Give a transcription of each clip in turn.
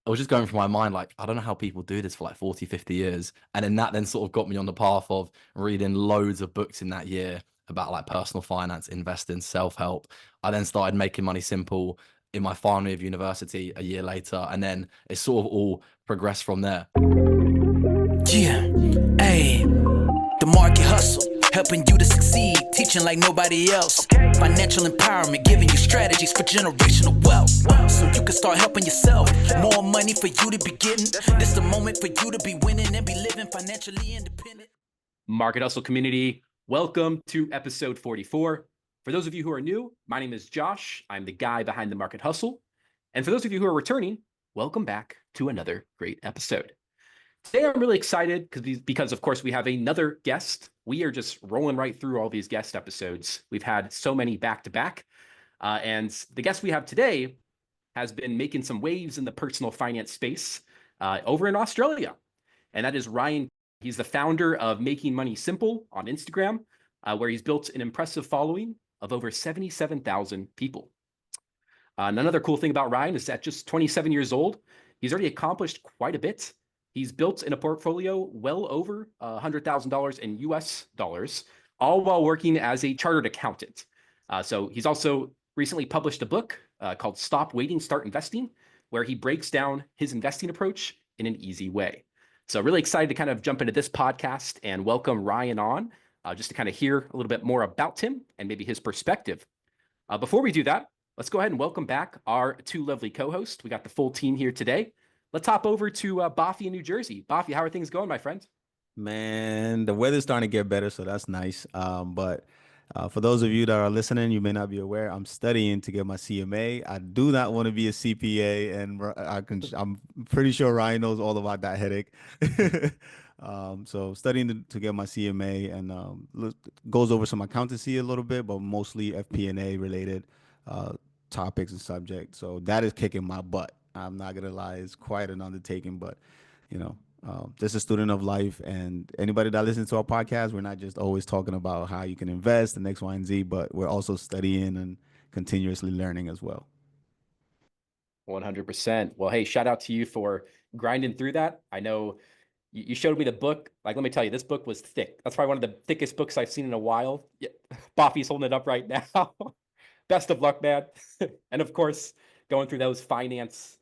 I was just going through my mind, like, I don't know how people do this for like 40, 50 years. And then that then sort of got me on the path of reading loads of books in that year about like personal finance, investing, self-help. I then started making money simple in my final year of university a year later. And then it sort of all progressed from there. Yeah, ayy, the market hustle, helping you to succeed, teaching like nobody else. Financial empowerment, giving you strategies for generational wealth, so you can start helping yourself. More money for you to be getting. This the moment for you to be winning and be living financially independent. Market Hustle community, welcome to episode 44. For those of you who are new, my name is Josh. I'm the guy behind the Market Hustle. And for those of you who are returning, welcome back to another great episode. Today, I'm really excited because, of course, we have another guest. We are just rolling right through all these guest episodes. We've had so many back-to-back. And the guest we have today has been making some waves in the personal finance space over in Australia. And that is Ryan. He's the founder of Making Money Simple on Instagram, where he's built an impressive following of over 77,000 people. Another cool thing about Ryan is that just 27 years old, he's already accomplished quite a bit. He's built in a portfolio well over $100,000 in US dollars, all while working as a chartered accountant. So he's also recently published a book called Stop Waiting, Start Investing, where he breaks down his investing approach in an easy way. So really excited to kind of jump into this podcast and welcome Ryan on just to kind of hear a little bit more about him and maybe his perspective. Before we do that, let's go ahead and welcome back our two lovely co-hosts. We got the full team here today. Let's hop over to Bafi in New Jersey. Bafi, how are things going, my friend? Man, the weather's starting to get better, so that's nice. But for those of you that are listening, you may not be aware, I'm studying to get my CMA. I do not want to be a CPA, and I'm pretty sure Ryan knows all about that headache. So studying to get my CMA and goes over some accountancy a little bit, but mostly FP&A related topics and subjects. So that is kicking my butt. I'm not gonna lie, it's quite an undertaking, but just a student of life, and anybody that listens to our podcast, we're not just always talking about how you can invest and X, Y, and Z, but we're also studying and continuously learning as well. 100%. Well, hey, shout out to you for grinding through that. I know you showed me the book. Like, let me tell you, this book was thick. That's probably one of the thickest books I've seen in a while. Yeah, Bafi's holding it up right now. Best of luck, man. And of course, going through those finance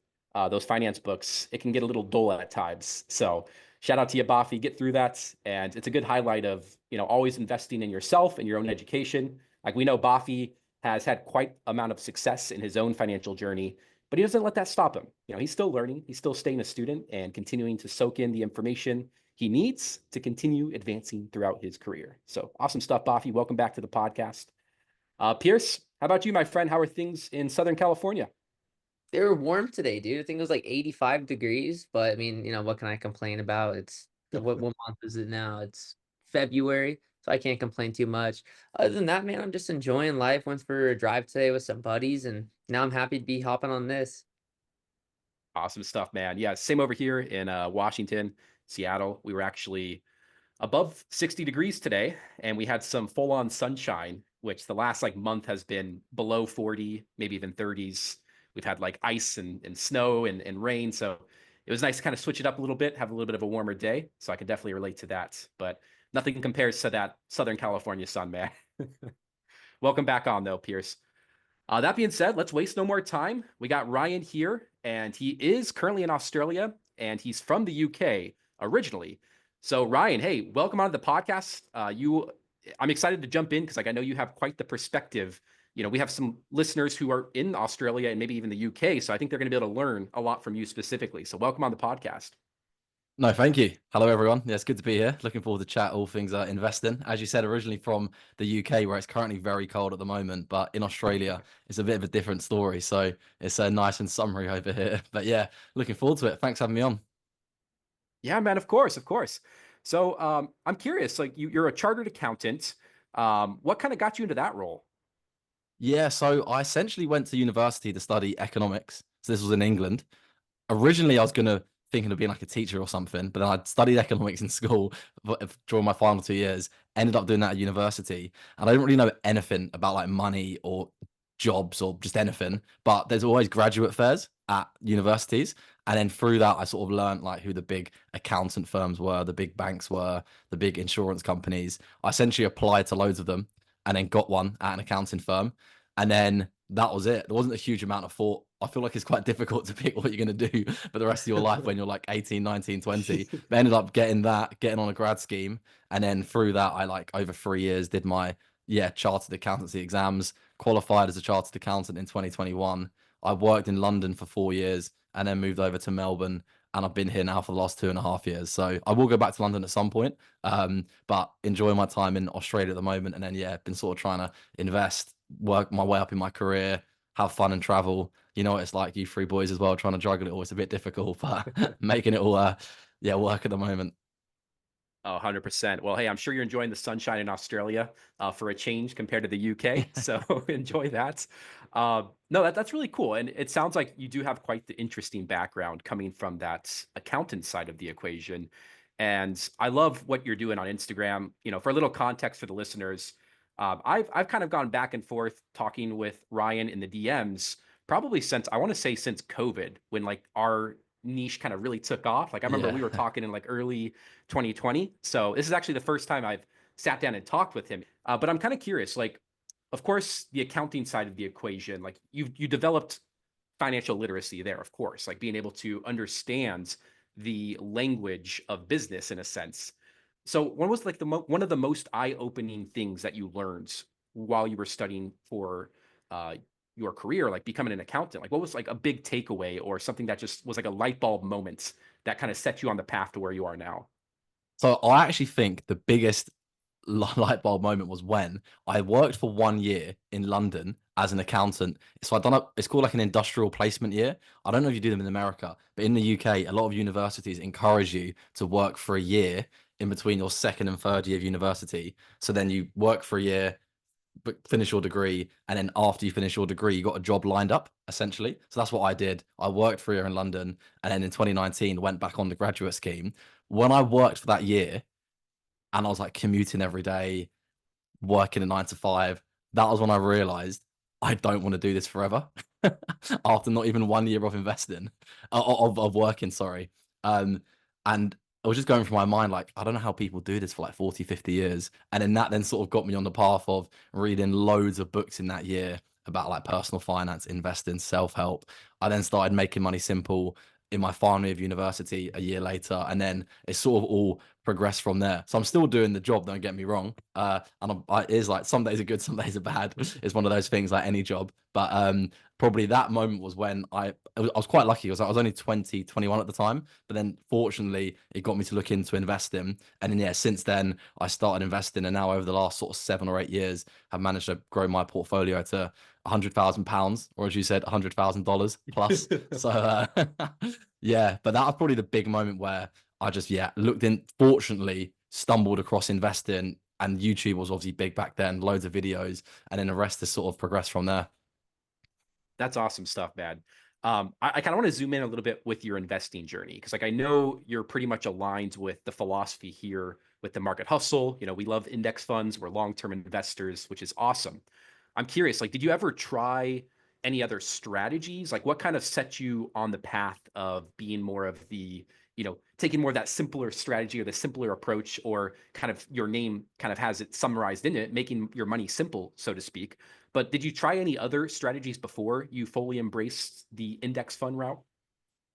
books, it can get a little dull at times. So shout out to you, Bafi. Get through that. And it's a good highlight of, always investing in yourself and your own education. Like, we know Bafi has had quite amount of success in his own financial journey, but he doesn't let that stop him. He's still learning. He's still staying a student and continuing to soak in the information he needs to continue advancing throughout his career. So awesome stuff, Bafi. Welcome back to the podcast. Pierce, how about you, my friend? How are things in Southern California? They were warm today, dude. I think it was like 85 degrees, but I mean, what can I complain about? It's what month is it now? It's February, so I can't complain too much. Other than that, man, I'm just enjoying life. Went for a drive today with some buddies, and now I'm happy to be hopping on this. Awesome stuff, man. Yeah, same over here in Washington, Seattle. We were actually above 60 degrees today, and we had some full-on sunshine, which the last month has been below 40, maybe even 30s. We've had ice and snow and rain. So it was nice to kind of switch it up a little bit, have a little bit of a warmer day. So I can definitely relate to that. But nothing compares to that Southern California sun, man. Welcome back on, though, Pierce. That being said, let's waste no more time. We got Ryan here, and he is currently in Australia, and he's from the UK originally. So Ryan, hey, welcome on to the podcast. I'm excited to jump in because I know you have quite the perspective. We have some listeners who are in Australia and maybe even the UK. So I think they're going to be able to learn a lot from you specifically. So welcome on the podcast. No, thank you. Hello, everyone. Yeah, it's good to be here. Looking forward to chat all things investing. As you said, originally from the UK, where it's currently very cold at the moment, but in Australia, it's a bit of a different story. So it's nice and summery over here. But yeah, looking forward to it. Thanks for having me on. Yeah, man, of course. So I'm curious, you're a chartered accountant. What kind of got you into that role? Yeah, so I essentially went to university to study economics. So this was in England. Originally, I was thinking of being a teacher or something, but then I'd studied economics in school during my final 2 years, ended up doing that at university. And I didn't really know anything about money or jobs or just anything. But there's always graduate fairs at universities. And then through that, I sort of learned like who the big accountant firms were, the big banks were, the big insurance companies. I essentially applied to loads of them and then got one at an accounting firm. And then that was it. There wasn't a huge amount of thought. I feel like it's quite difficult to pick what you're going to do for the rest of your life when you're like 18, 19, 20. But I ended up getting on a grad scheme. And then through that, I like over 3 years did my, chartered accountancy exams, qualified as a chartered accountant in 2021. I worked in London for 4 years and then moved over to Melbourne. And I've been here now for the last 2.5 years. So I will go back to London at some point, but enjoy my time in Australia at the moment. And then, been sort of trying to invest, work my way up in my career, have fun and travel. You know what it's like, you three boys as well, trying to juggle it all. It's a bit difficult, but making it all, work at the moment. Oh, 100%. Well, hey, I'm sure you're enjoying the sunshine in Australia for a change compared to the UK. So enjoy that. No, that's really cool. And it sounds like you do have quite the interesting background coming from that accountant side of the equation. And I love what you're doing on Instagram. You know, for a little context for the listeners, I've kind of gone back and forth talking with Ryan in the DMs probably since, I want to say, since COVID, when like our niche kind of really took off. Like I remember we were talking in like early 2020. So this is actually the first time I've sat down and talked with him. But I'm kind of curious, like, of course, the accounting side of the equation, like you developed financial literacy there, of course, like being able to understand the language of business in a sense. So when was like one of the most eye-opening things that you learned while you were studying for your career, like becoming an accountant? Like what was like a big takeaway or something that just was like a light bulb moment that kind of set you on the path to where you are now? So I actually think the biggest light bulb moment was when I worked for 1 year in London as an accountant. So it's called like an industrial placement year. I don't know if you do them in America, but in the UK, a lot of universities encourage you to work for a year in between your second and third year of university. So then you work for a year, but finish your degree, and then after you finish your degree, you got a job lined up essentially. So that's what I did. I worked for a year in London, and then in 2019 went back on the graduate scheme. When I worked for that year, and I was like commuting every day, working a 9 to 5, that was when I realized I don't want to do this forever. After not even 1 year of investing, of working, sorry. And I was just going through my mind, like, I don't know how people do this for like 40, 50 years. And then that then sort of got me on the path of reading loads of books in that year about like personal finance, investing, self-help. I then started making money simple in my final year of university a year later, and then it sort of all progressed from there. So I'm still doing the job, don't get me wrong. And it is like some days are good, some days are bad. It's one of those things like any job. But probably that moment was when I was quite lucky because I was only 20, 21 at the time. But then fortunately, it got me to look into investing. And then, since then, I started investing. And now over the last sort of 7 or 8 years, I've managed to grow my portfolio to £100,000, or as you said, $100,000 plus. So but that was probably the big moment where I just looked in, fortunately stumbled across investing, and YouTube was obviously big back then, loads of videos, and then the rest has sort of progressed from there. That's awesome stuff, man. I kind of want to zoom in a little bit with your investing journey, because like I know you're pretty much aligned with the philosophy here with the market hustle. You know, we love index funds, we're long-term investors, which is awesome. I'm curious, like, did you ever try any other strategies? Like, what kind of set you on the path of being more of the, taking more of that simpler strategy or the simpler approach, or kind of your name kind of has it summarized in it, making your money simple, so to speak. But did you try any other strategies before you fully embraced the index fund route?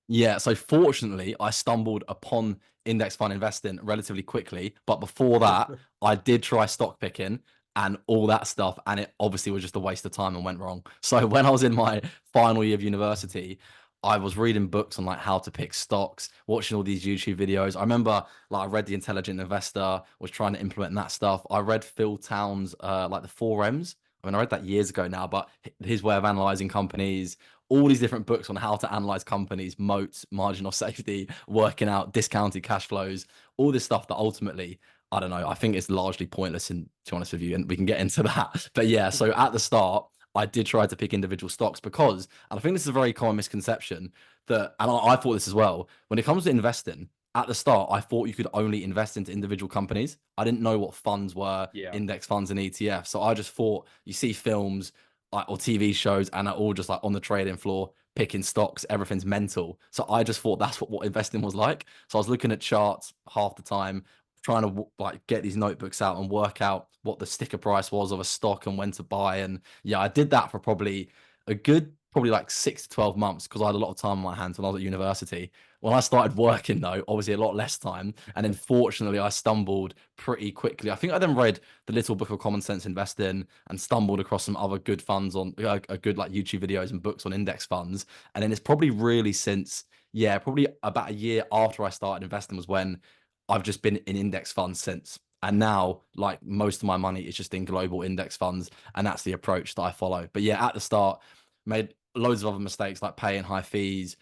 Yeah, so fortunately, I stumbled upon index fund investing relatively quickly. But before that, I did try stock picking and all that stuff. And it obviously was just a waste of time and went wrong. So when I was in my final year of university, I was reading books on like how to pick stocks, watching all these YouTube videos. I remember like I read The Intelligent Investor, was trying to implement that stuff. I read Phil Town's like the 4Ms. I mean, I read that years ago now, but his way of analyzing companies, all these different books on how to analyze companies, moats, margin of safety, working out discounted cash flows, all this stuff that ultimately, I don't know, I think it's largely pointless, to be honest with you, and we can get into that. But so at the start, I did try to pick individual stocks because, and I think this is a very common misconception that, and I thought this as well, when it comes to investing, at the start, I thought you could only invest into individual companies. I didn't know what funds were, Yeah. index funds and ETFs. So I just thought you see films, like, or TV shows, and are all just like on the trading floor picking stocks. Everything's mental. So I just thought that's what investing was like. So I was looking at charts half the time, trying to like get these notebooks out and work out what the sticker price was of a stock and when to buy. And yeah, I did that for probably a good, probably like 6 to 12 months, because I had a lot of time on my hands when I was at university. When I started working, though, obviously a lot less time. And then fortunately, I stumbled pretty quickly. I think I then read the Little Book of Common Sense Investing and stumbled across some other good funds on a good like YouTube videos and books on index funds. And then it's probably really since, yeah, probably about a year after I started investing was when I've just been in index funds since. And now, like, most of my money is just in global index funds. And that's the approach that I follow. But yeah, at the start, made loads of other mistakes, like paying high fees,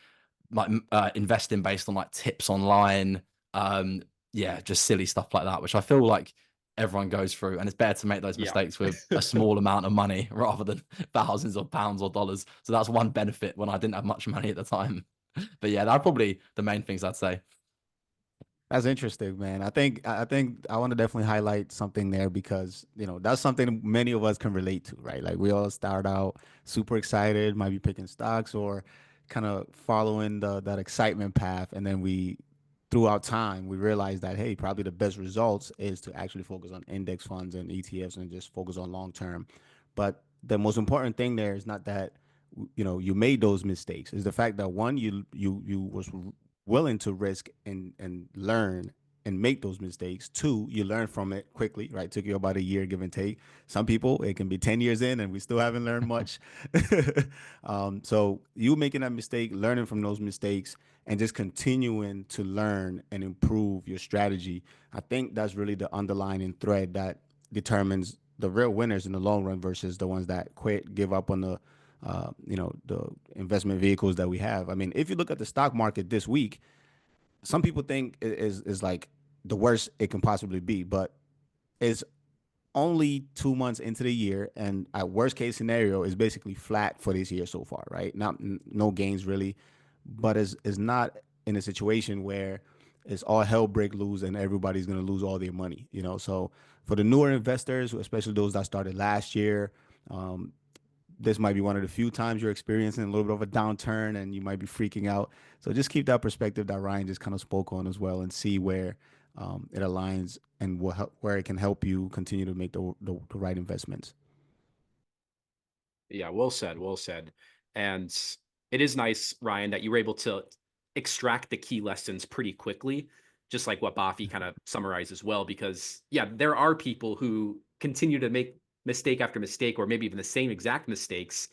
like investing based on like tips online. Um, yeah, just silly stuff like that, which I feel like everyone goes through. And it's better to make those Yeah. mistakes with a small amount of money rather than thousands of pounds or dollars. So that's one benefit when I didn't have much money at the time. But yeah, that's probably the main things I'd say. That's interesting, man. I think I want to definitely highlight something there because, that's something many of us can relate to, right? Like we all start out super excited, might be picking stocks or kind of following that excitement path, and then throughout time, we realize that, hey, probably the best results is to actually focus on index funds and ETFs and just focus on long term. But the most important thing there is not that you made those mistakes. Is the fact that one, you was willing to risk and learn and make those mistakes. Two, you learn from it quickly, right? Took you about a year, give and take. Some people, it can be 10 years in and we still haven't learned much. So you making that mistake, learning from those mistakes, and just continuing to learn and improve your strategy. I think that's really the underlying thread that determines the real winners in the long run versus the ones that quit, give up on the investment vehicles that we have. I mean, if you look at the stock market this week, some people think it is like the worst it can possibly be, but it's only 2 months into the year, and at worst case scenario is basically flat for this year so far, right? Not no gains really, but is not in a situation where it's all hell break loose and everybody's gonna lose all their money, So for the newer investors, especially those that started last year, this might be one of the few times you're experiencing a little bit of a downturn and you might be freaking out. So just keep that perspective that Ryan just kind of spoke on as well, and see where it aligns and where it can help you continue to make the right investments. Yeah, well said, well said. And it is nice, Ryan, that you were able to extract the key lessons pretty quickly, just like what Bafi kind of summarized as well. Because yeah, there are people who continue to make mistake after mistake, or maybe even the same exact mistakes,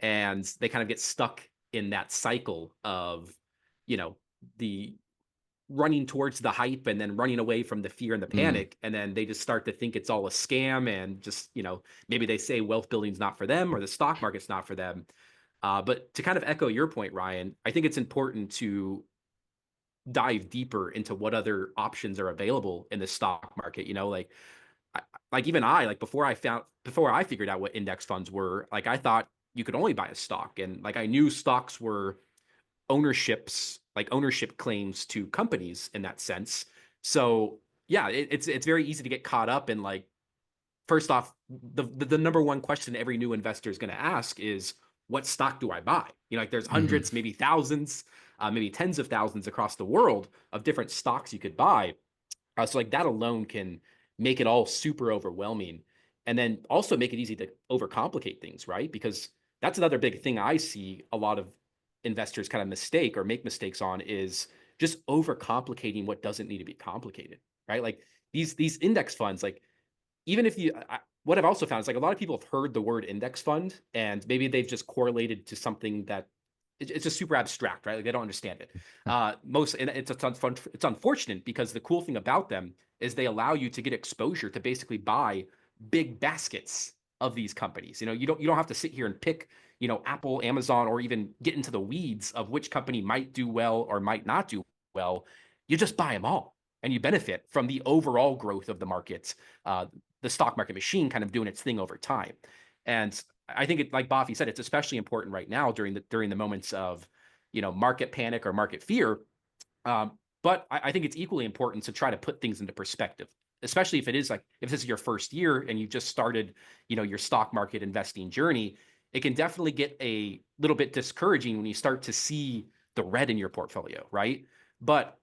and they kind of get stuck in that cycle of, you know, the running towards the hype and then running away from the fear and the Mm. panic, and then they just start to think it's all a scam, and just, maybe they say wealth building's not for them or the stock market's not for them. But to kind of echo your point, Ryan, I think it's important to dive deeper into what other options are available in the stock market. Like even like before I figured out what index funds were, like I thought you could only buy a stock, and like I knew stocks were ownership claims to companies in that sense. So yeah, it's very easy to get caught up in, like, first off, the number one question every new investor is going to ask is, what stock do I buy? Like there's Hmm. hundreds, maybe thousands, maybe tens of thousands across the world of different stocks you could buy. So like that alone can make it all super overwhelming, and then also make it easy to overcomplicate things, right? Because that's another big thing I see a lot of investors kind of mistake or make mistakes on, is just overcomplicating what doesn't need to be complicated, right? Like these index funds, like, even if what I've also found is, like, a lot of people have heard the word index fund and maybe they've just correlated to something that it's just super abstract, right? Like they don't understand it. And it's unfortunate, because the cool thing about them is they allow you to get exposure to basically buy big baskets of these companies. You don't have to sit here and pick, Apple, Amazon, or even get into the weeds of which company might do well or might not do well. You just buy them all, and you benefit from the overall growth of the market, uh, the stock market machine kind of doing its thing over time. And I think like Bafi said, it's especially important right now during the moments of, market panic or market fear. But I think it's equally important to try to put things into perspective, especially if this is your first year and you've just started, your stock market investing journey. it can definitely get a little bit discouraging when you start to see the red in your portfolio, right? But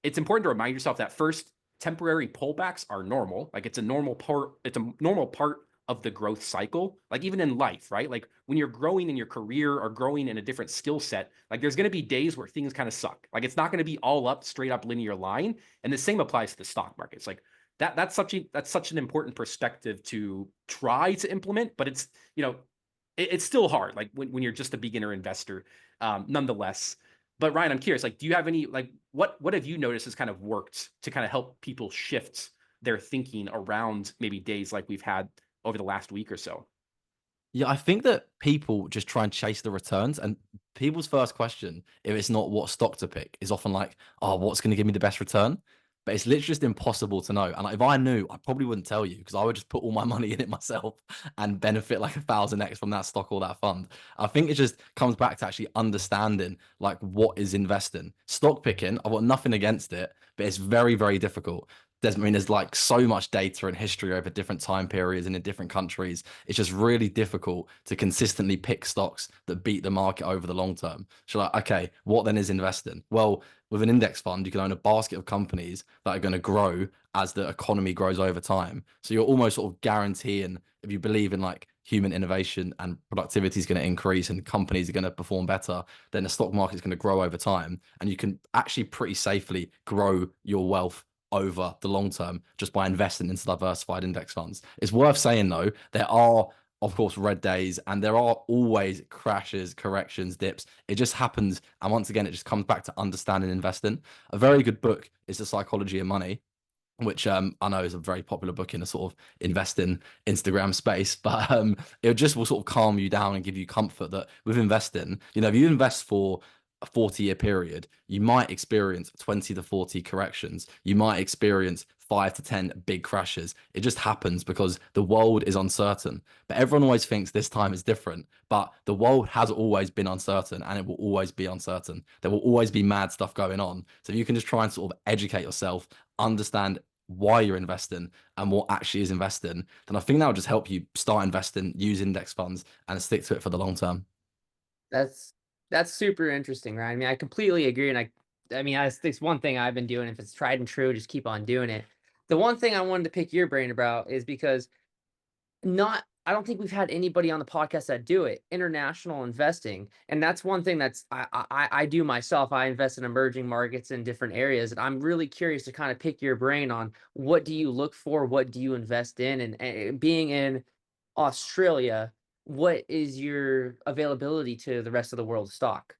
it's important to remind yourself that first, temporary pullbacks are normal. Like it's a normal part of the growth cycle. Like even in life, right? Like when you're growing in your career or growing in a different skill set, like there's going to be days where things kind of suck. Like it's not going to be all up, straight up linear line. And the same applies to the stock markets. Like that's such an important perspective to try to implement, but it's, it's still hard. Like when you're just a beginner investor, nonetheless. But Ryan, I'm curious, like, do you have any, like, what have you noticed has kind of worked to kind of help people shift their thinking around maybe days like we've had over the last week or so? Yeah, I think that people just try and chase the returns, and people's first question, if it's not what stock to pick, is often like, "Oh, what's going to give me the best return?" But it's literally just impossible to know. And like, if I knew, I probably wouldn't tell you because I would just put all my money in it myself and benefit like 1,000x from that stock or that fund. I think it just comes back to actually understanding like what is investing. Stock picking, I've got nothing against it, but it's very, very difficult. There's like so much data and history over different time periods and in different countries. It's just really difficult to consistently pick stocks that beat the market over the long term. So like, okay, what then is investing? Well, with an index fund, you can own a basket of companies that are going to grow as the economy grows over time. So you're almost sort of guaranteeing, if you believe in like human innovation and productivity is going to increase and companies are going to perform better, then the stock market is going to grow over time. And you can actually pretty safely grow your wealth over the long term just by investing into diversified index funds. It's worth saying though, there are of course red days and there are always crashes, corrections, dips. It just happens, and once again it just comes back to understanding investing. A very good book is The Psychology of Money, which I know is a very popular book in a sort of investing Instagram space, but it just will sort of calm you down and give you comfort that with investing, if you invest for a 40-year period, you might experience 20 to 40 corrections. You might experience 5 to 10 big crashes. It just happens because the world is uncertain. But everyone always thinks this time is different. But the world has always been uncertain and it will always be uncertain. There will always be mad stuff going on. So if you can just try and sort of educate yourself, understand why you're investing and what actually is investing, then I think that will just help you start investing, use index funds, and stick to it for the long term. That's that's super interesting, right? I mean, I completely agree, and I mean, it's one thing I've been doing. If it's tried and true, just keep on doing it. The one thing I wanted to pick your brain about is because not I don't think we've had anybody on the podcast that do it, international investing. And that's one thing that's I do myself. I invest in emerging markets in different areas. And I'm really curious to kind of pick your brain on what do you look for? What do you invest in? And being in Australia, what is your availability to the rest of the world's stock?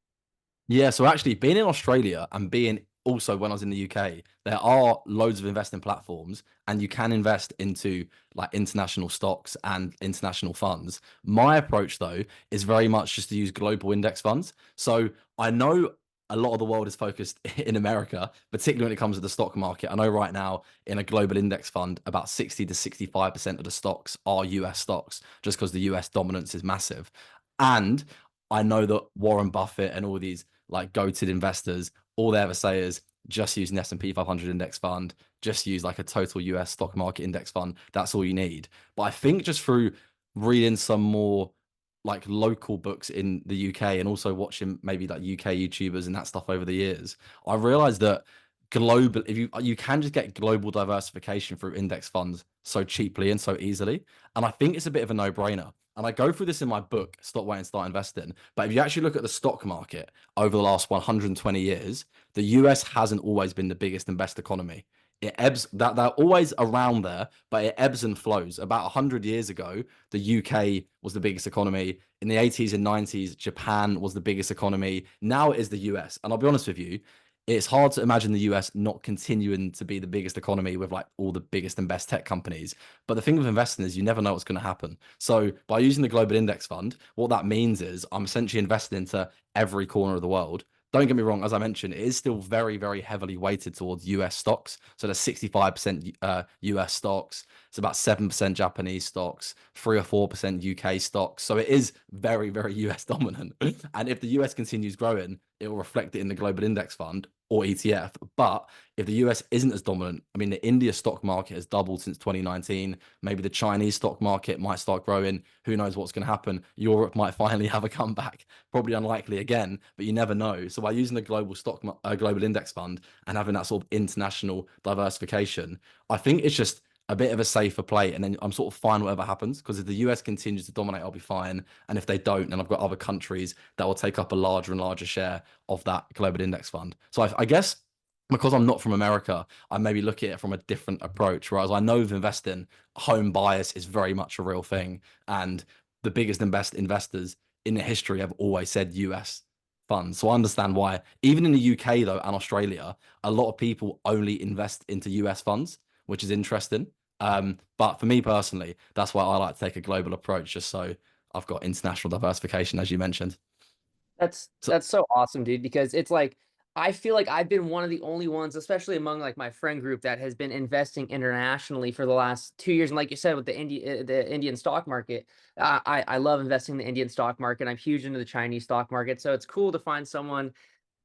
Yeah, so actually being in Australia and being also when I was in the UK, there are loads of investing platforms and you can invest into like international stocks and international funds. My approach though is very much just to use global index funds. So I know a lot of the world is focused in America, particularly when it comes to the stock market. I know right now in a global index fund, about 60 to 65% of the stocks are US stocks, just because the US dominance is massive. And I know that Warren Buffett and all these like goated investors, all they ever say is just use an S&P 500 index fund, just use like a total US stock market index fund. That's all you need. But I think just through reading some more like local books in the UK and also watching maybe like UK YouTubers and that stuff over the years, I realized that global, if you can just get global diversification through index funds so cheaply and so easily. And I think it's a bit of a no-brainer. And I go through this in my book, Stop Waiting, Start Investing. But if you actually look at the stock market over the last 120 years, the US hasn't always been the biggest and best economy. It ebbs, that they're always around there, but it ebbs and flows. About 100 years ago, the UK was the biggest economy. In the 80s and 90s, Japan was the biggest economy. Now it is the US. And I'll be honest with you, it's hard to imagine the US not continuing to be the biggest economy with like all the biggest and best tech companies. But the thing with investing is you never know what's going to happen. So by using the global index fund, what that means is I'm essentially investing into every corner of the world. Don't get me wrong, as I mentioned, it is still very, very heavily weighted towards US stocks. So there's 65% US stocks. It's about 7% Japanese stocks, 3 or 4% UK stocks. So it is very, very US dominant. And if the US continues growing, it will reflect it in the global index fund. or ETF. But if the US isn't as dominant, I mean, the India stock market has doubled since 2019. Maybe the Chinese stock market might start growing. Who knows what's going to happen? Europe might finally have a comeback. Probably unlikely again, but you never know. So by using the global index fund and having that sort of international diversification, I think it's just a bit of a safer play. And then I'm sort of fine whatever happens, because if the US continues to dominate, I'll be fine. And if they don't, then I've got other countries that will take up a larger and larger share of that global index fund. So I guess because I'm not from America, I maybe look at it from a different approach. Whereas I know with investing, home bias is very much a real thing. And the biggest and best investors in the history have always said US funds. So I understand why. Even in the UK, though, and Australia, a lot of people only invest into US funds, which is interesting. But for me personally, that's why I like to take a global approach, just so I've got international diversification, as you mentioned. So That's so awesome, dude, because it's like I feel like I've been one of the only ones, especially among like my friend group, that has been investing internationally for the last 2 years. And like you said, with the Indian stock market, I love investing in the Indian stock market. I'm huge into the Chinese stock market, so it's cool to find someone.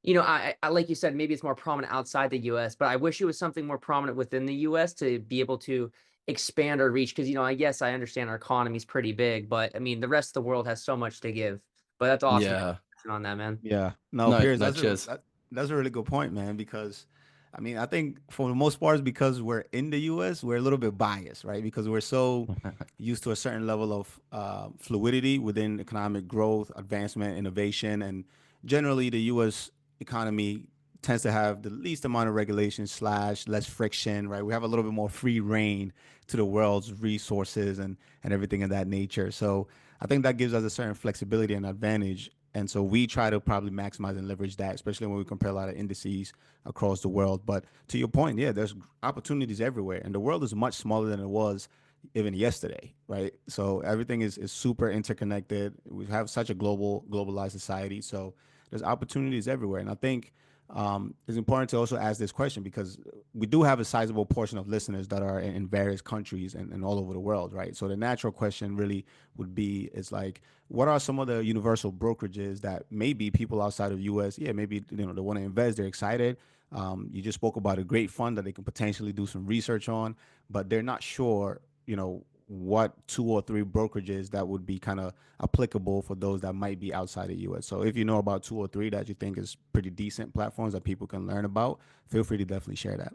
I like you said, maybe it's more prominent outside the US, but I wish it was something more prominent within the US to be able to expand our reach. Because I guess I understand our economy is pretty big, but I mean the rest of the world has so much to give. But that's awesome yeah, on that, man. Yeah, no, no, Piers, no, cheers. that's a really good point, man. Because, I mean, I think for the most part, it's because we're in the U.S., we're a little bit biased, right? Because we're so used to a certain level of fluidity within economic growth, advancement, innovation, and generally the U.S. economy tends to have the least amount of regulation slash less friction, right? We have a little bit more free reign to the world's resources and everything of that nature. So I think that gives us a certain flexibility and advantage. And so we try to probably maximize and leverage that, especially when we compare a lot of indices across the world. But to your point, yeah, there's opportunities everywhere. And the world is much smaller than it was even yesterday, right? So everything is super interconnected. We have such a globalized society. So there's opportunities everywhere. And I think it's important to also ask this question because we do have a sizable portion of listeners that are in various countries and all over the world, right? So the natural question really would be is like, what are some of the universal brokerages that maybe people outside of US, yeah, maybe they want to invest, they're excited. You just spoke about a great fund that they can potentially do some research on, but they're not sure, what 2 or 3 brokerages that would be kind of applicable for those that might be outside of US. So if you know about 2 or 3 that you think is pretty decent platforms that people can learn about, feel free to definitely share that.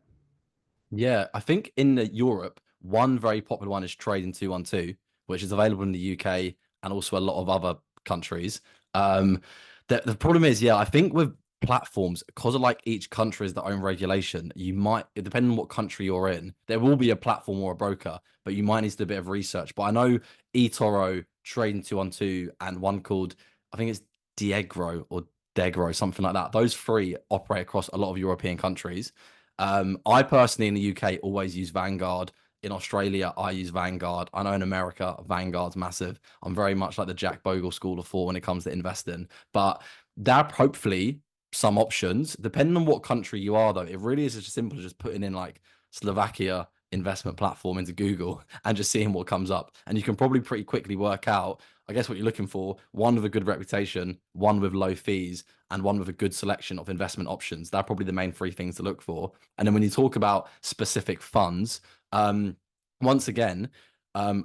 Yeah, I think in Europe, one very popular one is Trading 212, which is available in the UK and also a lot of other countries. The problem is, yeah, I think with platforms, because of like each country has their own regulation, you might, depending on what country you're in, there will be a platform or a broker, but you might need to do a bit of research. But I know eToro, Trading 212, and one called, I think it's Degro, something like that. Those 3 operate across a lot of European countries. I personally in the UK always use Vanguard. In Australia, I use Vanguard. I know in America, Vanguard's massive. I'm very much like the Jack Bogle school of thought when it comes to investing. But there are hopefully some options, depending on what country you are, though. It really is just simple as just putting in like Slovakia investment platform into Google and just seeing what comes up. And you can probably pretty quickly work out, I guess, what you're looking for. One with a good reputation, one with low fees, and one with a good selection of investment options. They're probably the main 3 things to look for. And then when you talk about specific funds, once again,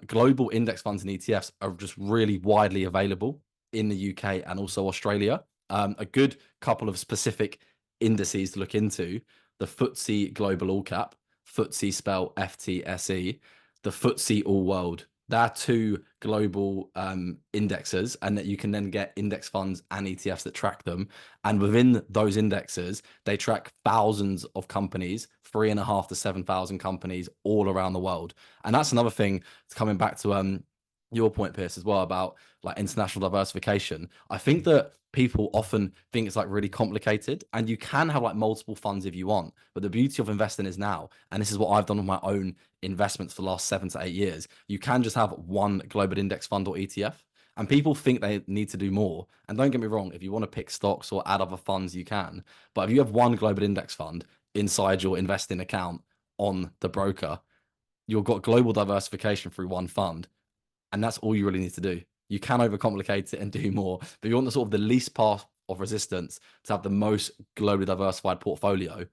global index funds and ETFs are just really widely available in the UK and also Australia. A good couple of specific indices to look into: the FTSE Global All Cap, FTSE spell FTSE, the FTSE All World. There are 2 global indexes, and that you can then get index funds and ETFs that track them. And within those indexes, they track thousands of companies, 3.5 to 7,000 companies all around the world. And that's another thing, coming back to your point, Pierce, as well, about like international diversification. I think that people often think it's like really complicated, and you can have like multiple funds if you want. But the beauty of investing is now, and this is what I've done with my own investments for the last 7 to 8 years, you can just have one global index fund or ETF. And people think they need to do more. And don't get me wrong, if you want to pick stocks or add other funds, you can. But if you have one global index fund inside your investing account on the broker, you've got global diversification through one fund. And that's all you really need to do. You can overcomplicate it and do more, but you want the sort of the least of resistance to have the most globally diversified portfolio.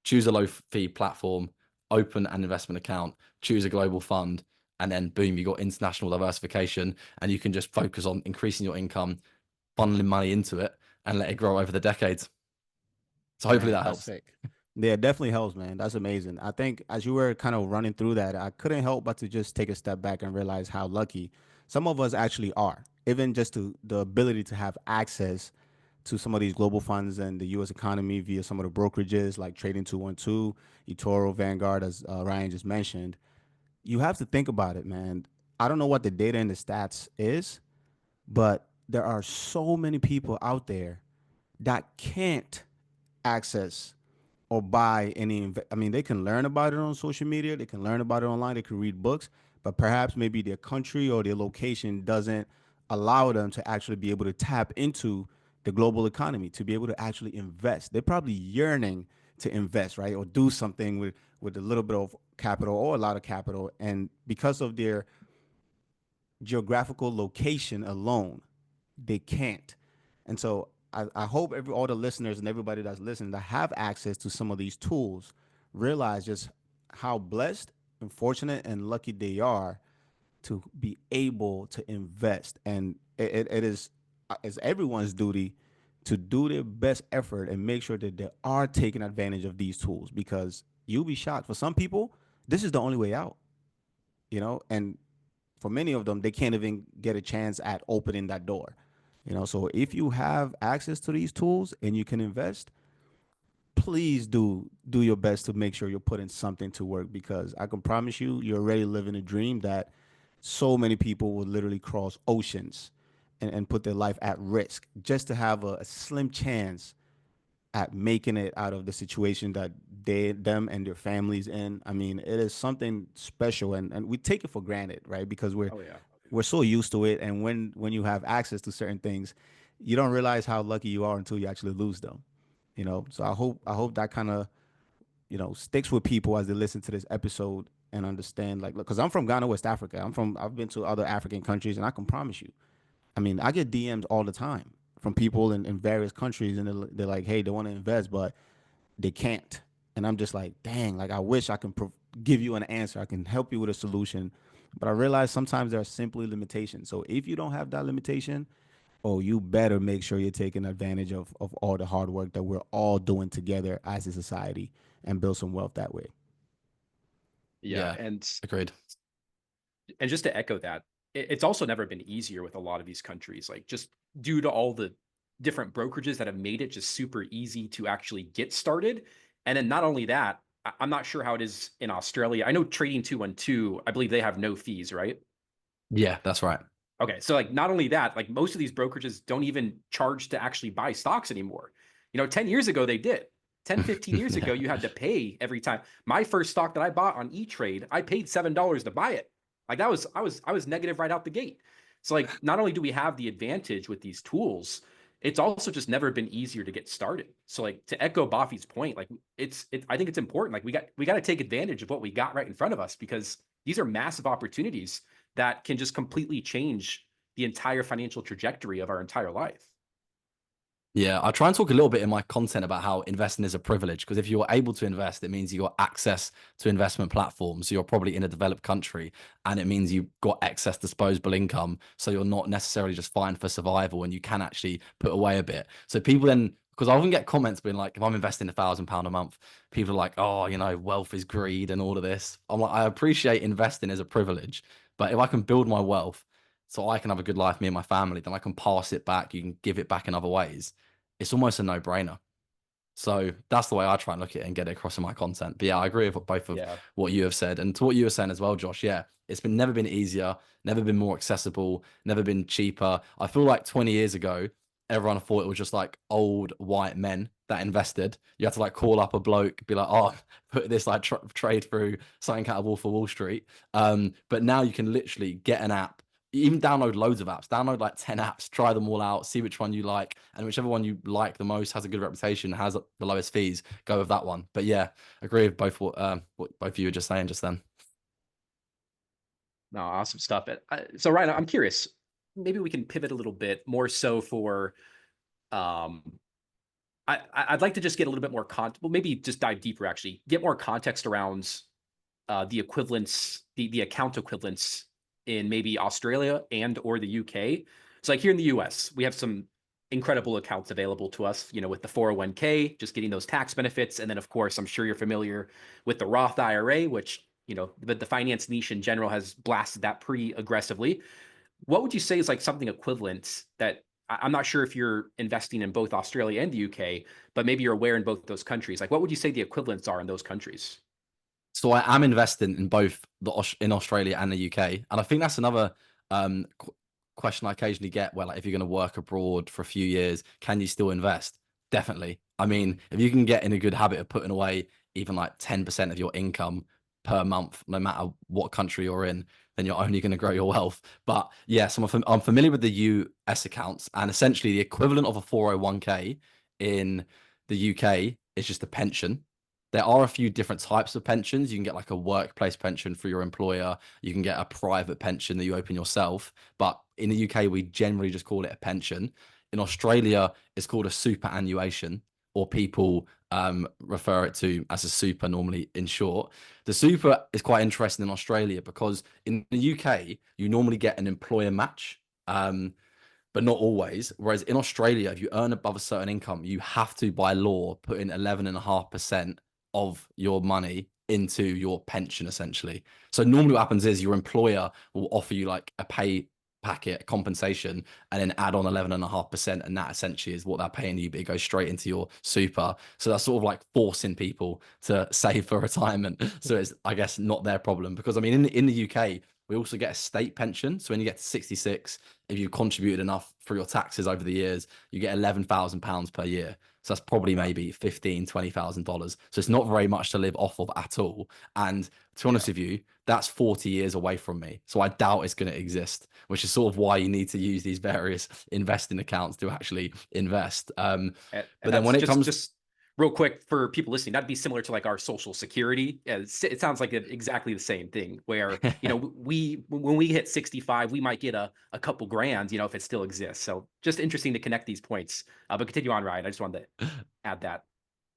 Choose a low fee platform, open an investment account, choose a global fund, and then boom, you got international diversification, and you can just focus on increasing your income, funneling money into it, and let it grow over the decades. So hopefully Man, that that's helps. sick. Yeah, it definitely helps, man. That's amazing. I think as you were kind of running through that, I couldn't help but to just take a step back and realize how lucky some of us actually are. Even just to the ability to have access to some of these global funds and the U.S. economy via some of the brokerages like Trading 212, eToro, Vanguard, as Ryan just mentioned. You have to think about it, man. I don't know what the data and the stats is, but there are so many people out there that can't access or buy any. I mean, they can learn about it on social media, they can learn about it online, they can read books, but perhaps maybe their country or their location doesn't allow them to actually be able to tap into the global economy, to be able to actually invest. They're probably yearning to invest, right, or do something with a little bit of capital or a lot of capital, and because of their geographical location alone, they can't. And so I hope all the listeners and everybody that's listening that have access to some of these tools realize just how blessed and fortunate and lucky they are to be able to invest. And it is it's everyone's duty to do their best effort and make sure that they are taking advantage of these tools, because you'll be shocked. For some people, this is the only way out, and for many of them, they can't even get a chance at opening that door. So if you have access to these tools and you can invest, please do your best to make sure you're putting something to work, because I can promise you, you're already living a dream that so many people would literally cross oceans and put their life at risk just to have a slim chance at making it out of the situation that them and their families in. I mean, it is something special, and we take it for granted, right? Because Oh yeah. we're so used to it, and when you have access to certain things, you don't realize how lucky you are until you actually lose them. So I hope that kind of sticks with people as they listen to this episode and understand, like, look, because I'm from Ghana, West Africa. I've been to other African countries, and I can promise you, I mean, I get DMs all the time from people in various countries, and they're like, hey, they want to invest, but they can't. And I'm just like, dang, like, I wish I can give you an answer. I can help you with a solution. But I realize sometimes there are simply limitations. So if you don't have that limitation, oh, you better make sure you're taking advantage of all the hard work that we're all doing together as a society and build some wealth that way. Yeah. Yeah, And agreed. just to echo that, it's also never been easier with a lot of these countries, like just due to all the different brokerages that have made it just super easy to actually get started. And then not only that, I'm not sure how it is in Australia. I know Trading 212, I believe they have no fees, right? Yeah, that's right. Okay, so like not only that, like most of these brokerages don't even charge to actually buy stocks anymore. 10 years ago they did. 10, 15 years ago, Yeah. you had to pay every time. My first stock that I bought on E-Trade, I paid $7 to buy it. Like I was negative right out the gate. So like not only do we have the advantage with these tools, it's also just never been easier to get started. So like to echo Boffy's point, like I think it's important. Like we got to take advantage of what we got right in front of us, because these are massive opportunities that can just completely change the entire financial trajectory of our entire life. Yeah, I try and talk a little bit in my content about how investing is a privilege, because if you're able to invest, it means you got access to investment platforms. So you're probably in a developed country, and it means you've got excess disposable income. So you're not necessarily just fine for survival, and you can actually put away a bit. So people then, because I often get comments being like, if I'm investing £1,000 a month, people are like, oh, wealth is greed and all of this. I'm like, I appreciate investing as a privilege, but if I can build my wealth so I can have a good life, me and my family, then I can pass it back. You can give it back in other ways. It's almost a no-brainer. So that's the way I try and look at it and get it across in my content. But yeah, I agree with both of Yeah. what you have said. And to what you were saying as well, Josh, yeah, it's never been easier, never been more accessible, never been cheaper. I feel like 20 years ago, everyone thought it was just like old white men that invested. You had to like call up a bloke, be like, oh, put this like trade through something out of Wolf of Wall Street. But now you can literally get an app, even download loads of apps, download like 10 apps, try them all out, see which one you like, and whichever one you like the most, has a good reputation, has the lowest fees, go with that one. But yeah, agree with both what both of you were just saying just then. No, awesome stuff. So Ryan, I'm curious, maybe we can pivot a little bit more so for Um, I'd like to just get a little bit more well, maybe just dive deeper, actually, get more context around the equivalents, the account equivalents in maybe Australia and or the UK. So like here in the US, we have some incredible accounts available to us, you know, with the 401k, just getting those tax benefits. And then of course, I'm sure you're familiar with the Roth IRA, which, you know, the finance niche in general has blasted that pretty aggressively. What would you say is like something equivalent that I'm not sure if you're investing in both Australia and the UK, but maybe you're aware in both those countries. Like, what would you say the equivalents are in those countries? So I am investing in both in Australia and the UK, and I think that's another question I occasionally get, where like if you're going to work abroad for a few years, can you still invest? Definitely. I mean, if you can get in a good habit of putting away even like 10% of your income per month, no matter what country you're in, then you're only going to grow your wealth. But yes, I'm familiar with the US accounts, and essentially the equivalent of a 401k in the UK is just a pension. There are a few different types of pensions. You can get like a workplace pension for your employer. You can get a private pension that you open yourself. But in the UK, we generally just call it a pension. In Australia, it's called a superannuation, or people refer it to as a super normally in short. The super is quite interesting in Australia because in the UK, you normally get an employer match. But not always. Whereas in Australia, if you earn above a certain income, you have to, by law, put in 11.5% of your money into your pension, essentially. So normally what happens is your employer will offer you like a pay packet, a compensation, and then add on 11.5%. And that essentially is what they're paying you, but it goes straight into your super. So that's sort of like forcing people to save for retirement. So it's, I guess, not their problem, because I mean, in the UK, we also get a state pension. So when you get to 66, if you contributed enough for your taxes over the years, you get £11,000 per year. So that's probably maybe $20,000. So it's not very much to live off of at all. And to be honest with you, that's 40 years away from me. So I doubt it's going to exist, which is sort of why you need to use these various investing accounts to actually invest. And But then that's when it comes, just real quick for people listening, that'd be similar to like our social security. It sounds like exactly the same thing where, you know, when we hit 65, we might get a couple grand, you know, if it still exists. So just interesting to connect these points. But continue on, Ryan. I just wanted to add that.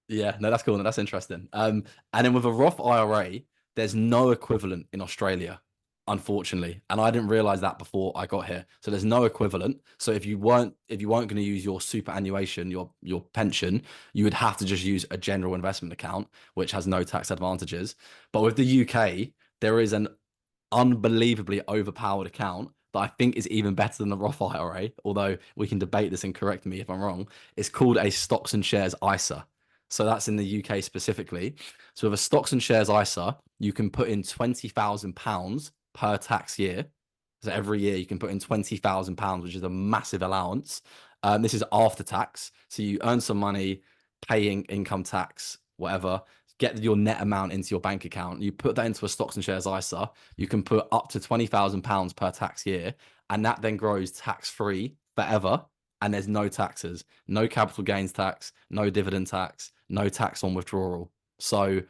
yeah, no, that's cool. No, that's interesting. And then with a Roth IRA, there's no equivalent in Australia, unfortunately. And I didn't realize that before I got here. So there's no equivalent. So if you weren't going to use your superannuation, your pension, you would have to just use a general investment account, which has no tax advantages. But with the UK, there is an unbelievably overpowered account that I think is even better than the Roth IRA, although we can debate this and correct me if I'm wrong. It's called a stocks and shares ISA. So that's in the UK specifically. So with a stocks and shares ISA, you can put in £20,000 per tax year. So every year you can put in £20,000, which is a massive allowance. This is after tax. So you earn some money, paying income tax, whatever, get your net amount into your bank account. You put that into a stocks and shares ISA. You can put up to £20,000 per tax year, and that then grows tax free forever. And there's no taxes, no capital gains tax, no dividend tax, no tax on withdrawal. So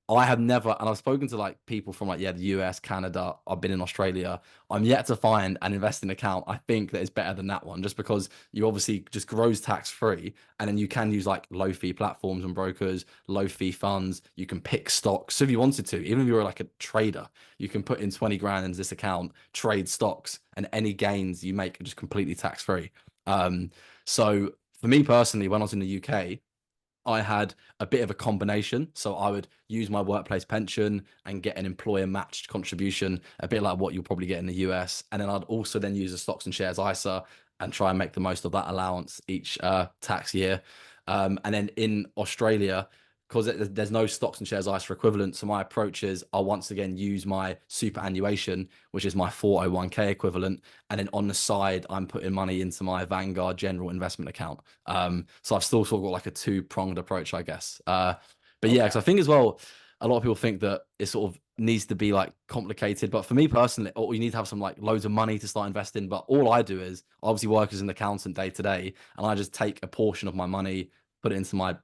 I have never, and I've spoken to like people from like, yeah, the US, Canada, I've been in Australia. I'm yet to find an investing account I think that is better than that one, just because you obviously just grows tax free, and then you can use like low fee platforms and brokers, low fee funds. You can pick stocks. So if you wanted to, even if you're like a trader, you can put in 20 grand into this account, trade stocks, and any gains you make are just completely tax free. So for me personally, when I was in the UK, I had a bit of a combination. So I would use my workplace pension and get an employer matched contribution, a bit like what you'll probably get in the US. And then I'd also then use a stocks and shares ISA and try and make the most of that allowance each tax year. And then in Australia, because there's no stocks and shares ISA equivalent. So my approach is I'll once again use my superannuation, which is my 401k equivalent. And then on the side, I'm putting money into my Vanguard general investment account. So I've still sort of got like a two-pronged approach, I guess. But yeah, because I think as well, a lot of people think that it sort of needs to be like complicated. But for me personally, or you need to have some like loads of money to start investing. But all I do is obviously work as an accountant day to day, and I just take a portion of my money, put it into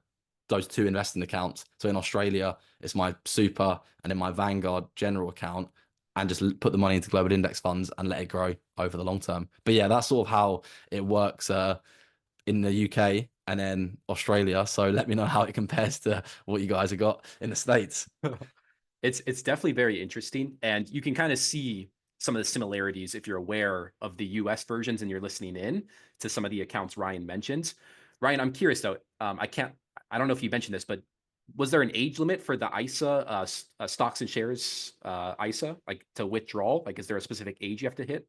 those two investing accounts. So in Australia, it's my super and then my Vanguard general account, and just put the money into global index funds and let it grow over the long term. But yeah, that's sort of how it works in the UK and then Australia. So let me know how it compares to what you guys have got in the States. It's definitely very interesting, and you can kind of see some of the similarities if you're aware of the US versions and you're listening in to some of the accounts Ryan mentioned. Ryan, I'm curious though. I don't know if you mentioned this, but was there an age limit for the ISA, stocks and shares, ISA, like to withdraw? Like, is there a specific age you have to hit?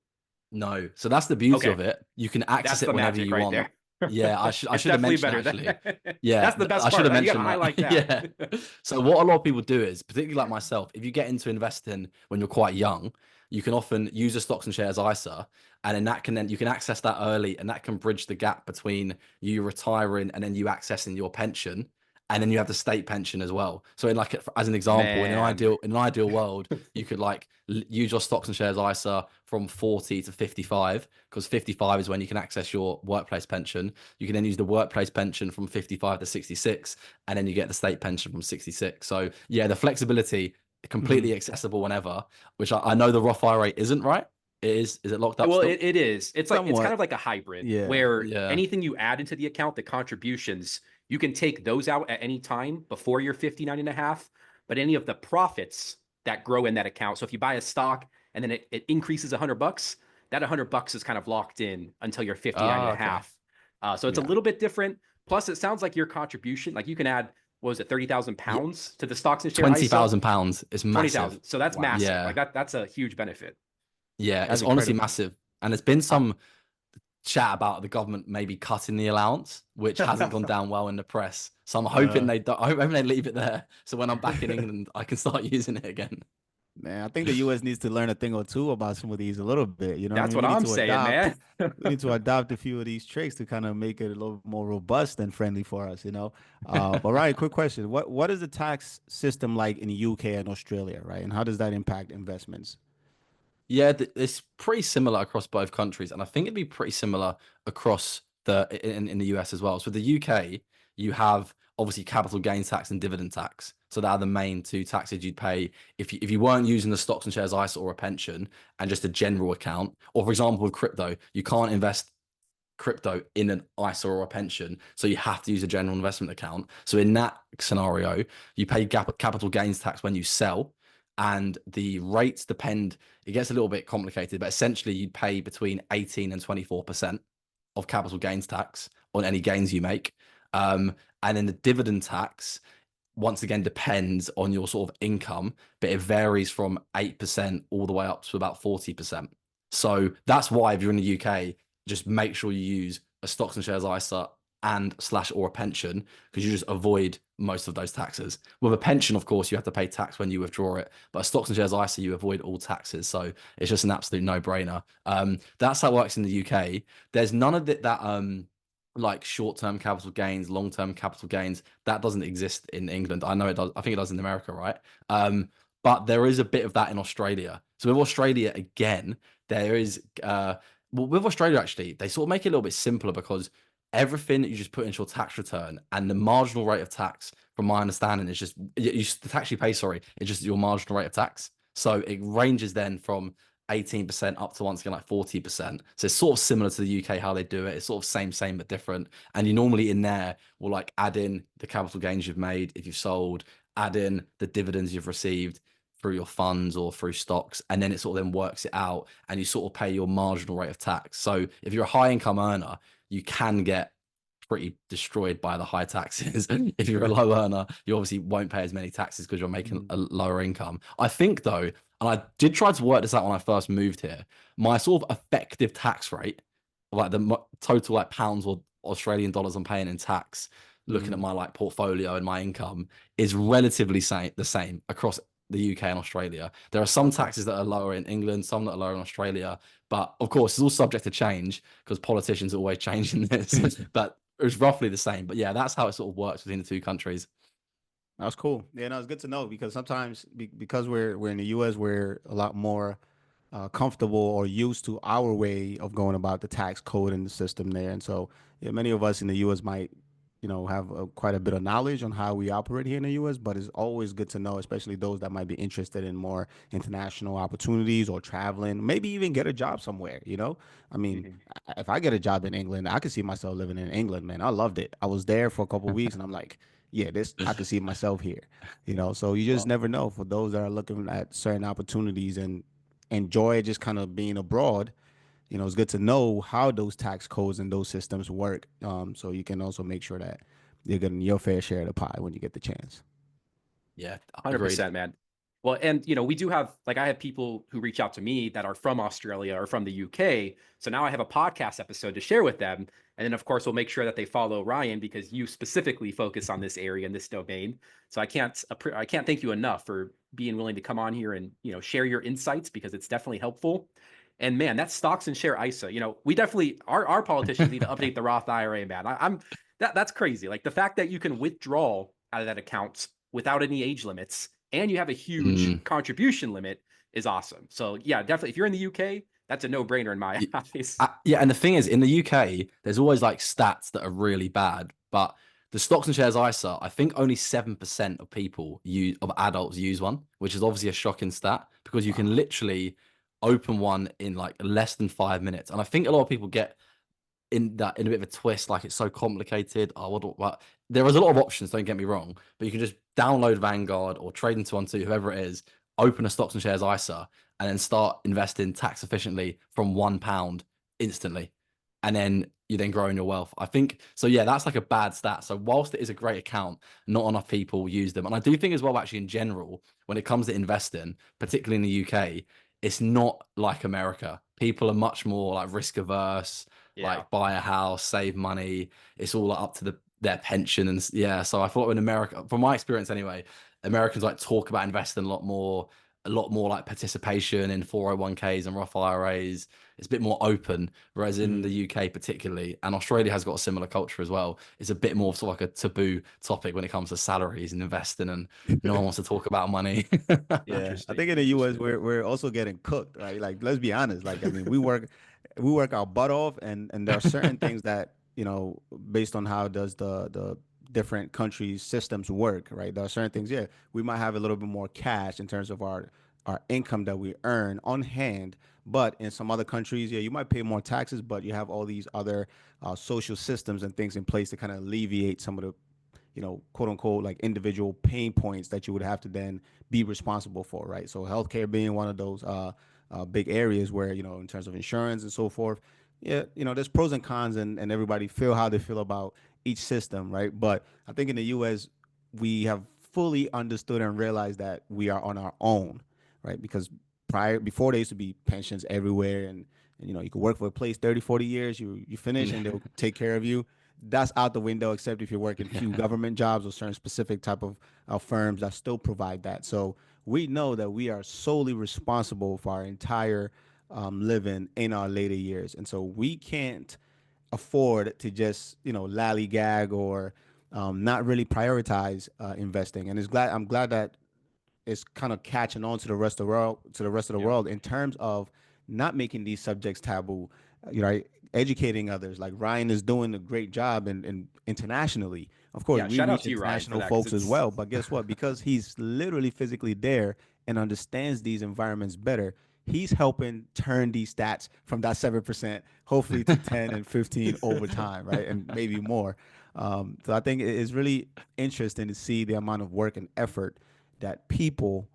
No. So that's the beauty Okay, of it. You can access that's it the whenever magic you right want. there. Yeah, I It's should have definitely mentioned better. actually. That's Yeah, the best I should part. have You got to mentioned that. highlight Yeah. that. So what a lot of people do is, particularly like myself, if you get into investing when you're quite young, you can often use a stocks and shares ISA, and then you can access that early, and that can bridge the gap between you retiring and then you accessing your pension. And then you have the state pension as well. So in like as an example, Man. in an ideal world, you could like use your stocks and shares ISA from 40 to 55, because 55 is when you can access your workplace pension. You can then use the workplace pension from 55 to 66, and then you get the state pension from 66. So yeah, the flexibility Mhm. completely accessible whenever, which I know the Roth IRA isn't, right? It is. Is it locked up Well, still? it is. It's kind Somewhat. of like a hybrid Yeah. where Yeah. anything you add into the account, the contributions, you can take those out at any time before you're 59 and a half. But any of the profits that grow in that account. So if you buy a stock and then it increases $100, that $100 is kind of locked in until you're 59 and Ah, a okay. half. So it's a Yeah. little bit different. Plus, it sounds like your contribution, like you can add, what was it, 30,000 Yeah. pounds to the stocks and share ISA? £20,000 is massive. 20,000. So that's Wow. massive. Yeah. Like that's a huge benefit. Yeah. That's It's honestly incredible. massive. And there's been Uh, some chat about the government maybe cutting the allowance, which hasn't gone down well in the press. So I'm hoping Uh, they don't, I'm hoping they leave it there. So when I'm back in England, I can start using it again. Man, I think the U.S. needs to learn a thing or two about some of these a little bit. You know what I That's mean? what I'm saying, man. We need to adopt a few of these tricks to kind of make it a little more robust and friendly for us, you know? But Ryan, quick question. What is the tax system like in the UK and Australia, right? And how does that impact investments? Yeah, it's pretty similar across both countries, and I think it'd be pretty similar across in the US as well. So with the UK, you have obviously capital gains tax and dividend tax. So that are the main two taxes you'd pay if you weren't using the stocks and shares ISA or a pension and just a general account. Or for example, with crypto, you can't invest crypto in an ISA or a pension, so you have to use a general investment account. So in that scenario, you pay capital gains tax when you sell, and the rates depend. It gets a little bit complicated, but essentially you'd pay between 18 and 24% of capital gains tax on any gains you make. And then the dividend tax, once again, depends on your sort of income, but it varies from 8% all the way up to about 40%. So that's why if you're in the UK, just make sure you use a stocks and shares ISA and slash or a pension, because you just avoid most of those taxes. With a pension, of course, you have to pay tax when you withdraw it, but a stocks and shares ISA, you avoid all taxes. So it's just an absolute no-brainer. That's how it works in the UK. There's none of that like short-term capital gains, long-term capital gains. That doesn't exist in England. I know it does. I think it does in America, right? But there is a bit of that in Australia. So with Australia, again, there is well, with Australia, actually, they sort of make it a little bit simpler, because everything that you just put into your tax return, and the marginal rate of tax, from my understanding, is just the tax you pay, sorry, it's just your marginal rate of tax. So it ranges then from 18% up to once again like 40%. So it's sort of similar to the UK how they do it. It's sort of same but different. And you normally in there will like add in the capital gains you've made if you've sold, add in the dividends you've received through your funds or through stocks, and then it sort of then works it out, and you sort of pay your marginal rate of tax. So if you're a high income earner, you can get pretty destroyed by the high taxes. If you're a low earner, you obviously won't pay as many taxes because you're making Mhm. a lower income. I think though, and I did try to work this out when I first moved here, my sort of effective tax rate, like the total like pounds or Australian dollars I'm paying in tax, looking at Mhm. my like portfolio and my income, is relatively the same across the UK and Australia. There are some Okay. taxes that are lower in England, some that are lower in Australia, but of course it's all subject to change because politicians are always changing this. But it's roughly the same. But yeah, that's how it sort of works between the two countries. That's cool. Yeah, no, it's good to know because sometimes because we're in the U.S., we're a lot more comfortable or used to our way of going about the tax code and the system there, and so yeah, many of us in the U.S. might have quite a bit of knowledge on how we operate here in the U.S., but it's always good to know, especially those that might be interested in more international opportunities or traveling, maybe even get a job somewhere. I mean, Mhm. if I get a job in England, I could see myself living in England, man. I loved it. I was there for a couple of weeks, and I'm like, yeah, this I could see myself here. So you just Well, never know for those that are looking at certain opportunities and enjoy just kind of being abroad. It's good to know how those tax codes and those systems work, so you can also make sure that you're getting your fair share of the pie when you get the chance. Yeah, agreed. 100%, man. Well, and we do have, like, I have people who reach out to me that are from Australia or from the UK. So now I have a podcast episode to share with them. And then, of course, we'll make sure that they follow Ryan because you specifically focus on this area and this domain. So I can't thank you enough for being willing to come on here and share your insights, because it's definitely helpful. And man, that stocks and share ISA. We definitely, our politicians need to update the Roth IRA, man. That's crazy. Like, the fact that you can withdraw out of that account without any age limits, and you have a huge Mm. contribution limit, is awesome. So yeah, definitely, if you're in the UK, that's a no-brainer in my eyes. Yeah, and the thing is, in the UK, there's always like stats that are really bad, but the stocks and shares ISA, I think only 7% of adults use one, which is obviously a shocking stat because you can Wow. literally open one in like less than 5 minutes. And I think a lot of people get in a bit of a twist, like it's so complicated. But there is a lot of options, don't get me wrong, but you can just download Vanguard or Trading 212, whoever it is, open a stocks and shares ISA, and then start investing tax efficiently from £1 instantly. And then you then grow in your wealth. I think so. Yeah, that's like a bad stat. So whilst it is a great account, not enough people use them. And I do think as well, actually, in general, when it comes to investing, particularly in the UK, it's not like America. People are much more like risk averse, Yeah. like buy a house, save money. It's all like, up to their pension yeah. So I thought in America, from my experience anyway, Americans like talk about investing a lot more like participation in 401ks and Roth IRAs. It's a bit more open, whereas in Mhm. the UK particularly, and Australia has got a similar culture as well. It's a bit more sort of like a taboo topic when it comes to salaries and investing, and no one wants to talk about money. Yeah, I Interesting. think in the U.S. Interesting. we're also getting cooked, right? Like, let's be honest. Like, I mean, we work our butt off, and there are certain things that based on how does the different countries' systems work, right? There are certain things. Yeah, we might have a little bit more cash in terms of our income that we earn on hand, but in some other countries, yeah, you might pay more taxes, but you have all these other social systems and things in place to kind of alleviate some of the quote unquote, like individual pain points that you would have to then be responsible for, right? So healthcare being one of those big areas where, in terms of insurance and so forth, yeah, there's pros and cons, and everybody feel how they feel about each system, right? But I think in the U.S., we have fully understood and realized that we are on our own, right? Because before there used to be pensions everywhere, and you could work for a place 30, 40 years, you finish and they'll take care of you. That's out the window, except if you're working few government jobs or certain specific type of firms that still provide that. So we know that we are solely responsible for our entire living in our later years, and so we can't afford to just lallygag or not really prioritize investing. And I'm glad that is kind of catching on to the rest of the world, Yep. in terms of not making these subjects taboo, right? Educating others. Like Ryan is doing a great job in internationally. Of course, Yeah. we Shout out reach to you, Ryan, for international that, because folks as it's well, but guess what? Because he's literally physically there and understands these environments better, he's helping turn these stats from that 7%, hopefully to 10 and 15 over time, right? And maybe more. So I think it's really interesting to see the amount of work and effort that people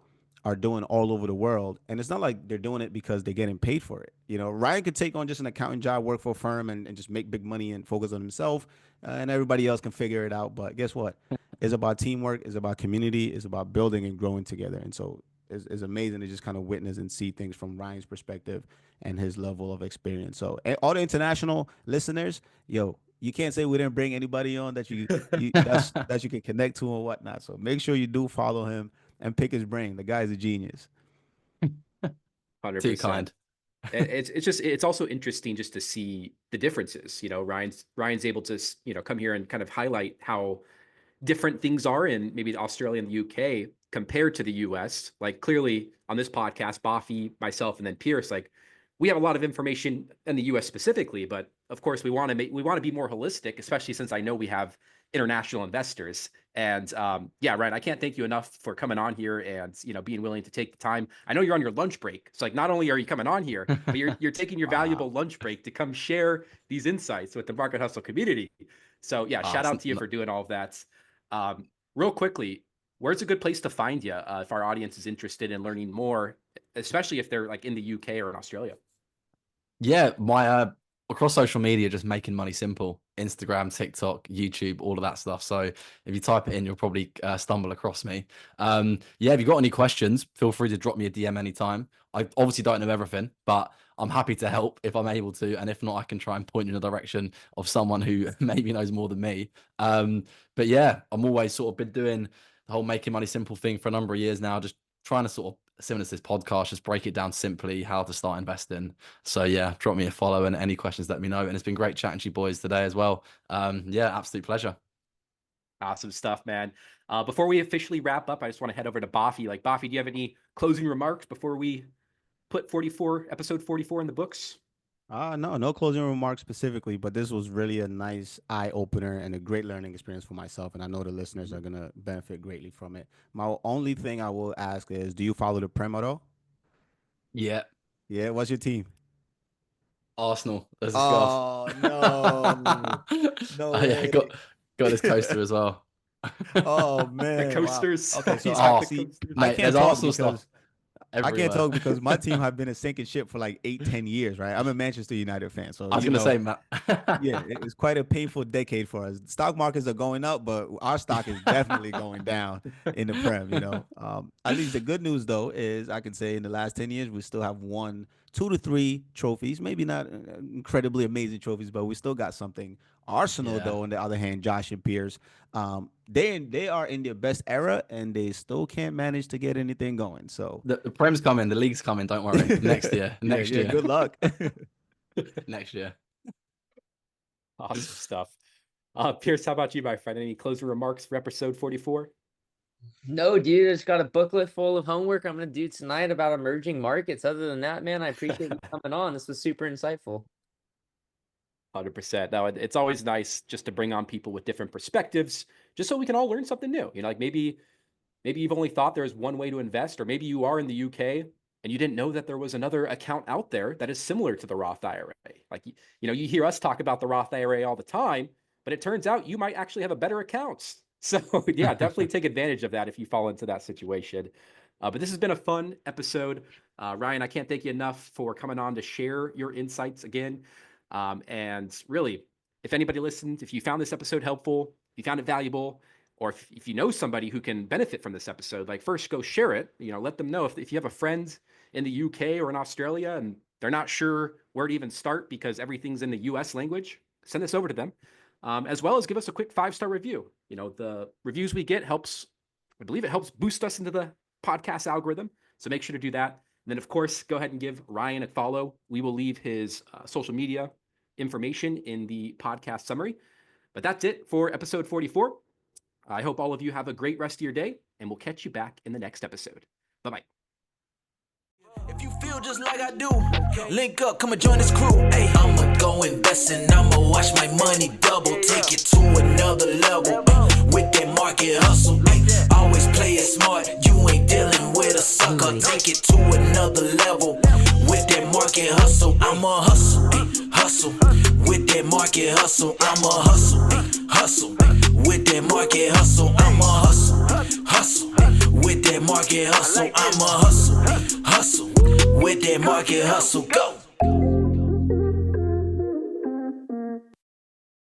are doing all over the world. And it's not like they're doing it because they're getting paid for it. Ryan could take on just an accounting job, work for a firm, and just make big money and focus on himself, and everybody else can figure it out. But guess what? It's about teamwork, it's about community, it's about building and growing together. And so it's amazing to just kind of witness and see things from Ryan's perspective and his level of experience. So all the international listeners, yo, you can't say we didn't bring anybody on that that you can connect to and whatnot. So make sure you do follow him and pick his brain. The guy's a genius. Too 100%. kind. It's also interesting just to see the differences. Ryan's able to come here and kind of highlight how different things are in maybe Australia and the UK compared to the US. Like, clearly on this podcast, Bafi, myself, and then Pierce, like, we have a lot of information in the US specifically, but of course we want to be more holistic, especially since I know we have international investors. And yeah, Ryan, I can't thank you enough for coming on here and, you know, being willing to take the time. I know you're on your lunch break. So like, not only are you coming on here, but you're taking your Wow. valuable lunch break to come share these insights with the Market Hustle community. So yeah, shout out to you for doing all of that. Real quickly, where's a good place to find you if our audience is interested in learning more, especially if they're like in the UK or in Australia? Yeah, my across social media, just making money simple. Instagram, TikTok, YouTube, all of that stuff. So if you type it in, you'll probably stumble across me. Yeah, if you've got any questions, feel free to drop me a DM anytime. I obviously don't know everything, but I'm happy to help if I'm able to. And if not, I can try and point you in the direction of someone who maybe knows more than me. But yeah, I'm always sort of been doing the whole making money simple thing for a number of years now, just trying to sort of, similar to this podcast, just break it down simply, how to start investing. So yeah, drop me a follow and any questions, let me know. And it's been great chatting to you boys today as well. Yeah, absolute pleasure. Awesome stuff, man. Before we officially wrap up, I just want to head over to Bafi. Like, Bafi, do you have any closing remarks before we put episode 44 in the books? No closing remarks specifically, but this was really a nice eye opener and a great learning experience for myself. And I know the listeners are going to benefit greatly from it. My only thing I will ask is, do you follow the Prem at all? Yeah. Yeah. What's your team? Arsenal. Let's discuss. Oh, no. No Yeah, way. got this coaster as well. Oh, man. The coasters. Wow. Okay, so He's I got the see. coasters. I Mate, can't there's talk Arsenal because stuff I can't everywhere. talk because my team have been a sinking ship for like 8-10 years, right? I'm a Manchester United fan, so I was gonna say, Matt. yeah, it's quite a painful decade for us. Stock markets are going up, but our stock is definitely going down in the Prem. At least the good news though is I can say in the last 10 years we still have won 2 to 3 trophies. Maybe not incredibly amazing trophies, but we still got something. Arsenal Yeah. though, on the other hand, Josh and Piers, they are in their best era and they still can't manage to get anything going. So The Prem's coming, the league's coming. Don't worry. Next year. Next year. Good luck. Next year. Awesome stuff. Pierce, how about you, my friend? Any closing remarks for episode 44? No, dude, I just got a booklet full of homework I'm gonna do tonight about emerging markets. Other than that, man, I appreciate you coming on. This was super insightful. 100%. Now, it's always nice just to bring on people with different perspectives, just so we can all learn something new. Like maybe you've only thought there's one way to invest, or maybe you are in the UK and you didn't know that there was another account out there that is similar to the Roth IRA. Like, you hear us talk about the Roth IRA all the time, but it turns out you might actually have a better account. So yeah, definitely take advantage of that if you fall into that situation. But this has been a fun episode. Ryan, I can't thank you enough for coming on to share your insights again. And really, if anybody listened, if you found this episode helpful, if you found it valuable, or if you know somebody who can benefit from this episode, like first go share it, let them know. If you have a friend in the UK or in Australia and they're not sure where to even start because everything's in the US language, send this over to them. As well as give us a quick 5-star review. The reviews we get I believe it helps boost us into the podcast algorithm. So make sure to do that. And then of course, go ahead and give Ryan a follow. We will leave his social media information in the podcast summary. But that's it for episode 44. I hope all of you have a great rest of your day, and we'll catch you back in the next episode. Bye-bye. If you feel just like I do, link up, come and join this crew. Hey, I'ma go invest and I'ma watch my money double, take it to another level. With that market hustle, always play it smart. You ain't dealing with a sucker, take it to another level. With that market hustle, I'ma hustle, hustle. With that market hustle, I'ma hustle, hustle. With that market hustle, I'ma hustle, hustle. With that market hustle, I'ma hustle, hustle. With that market hustle, go.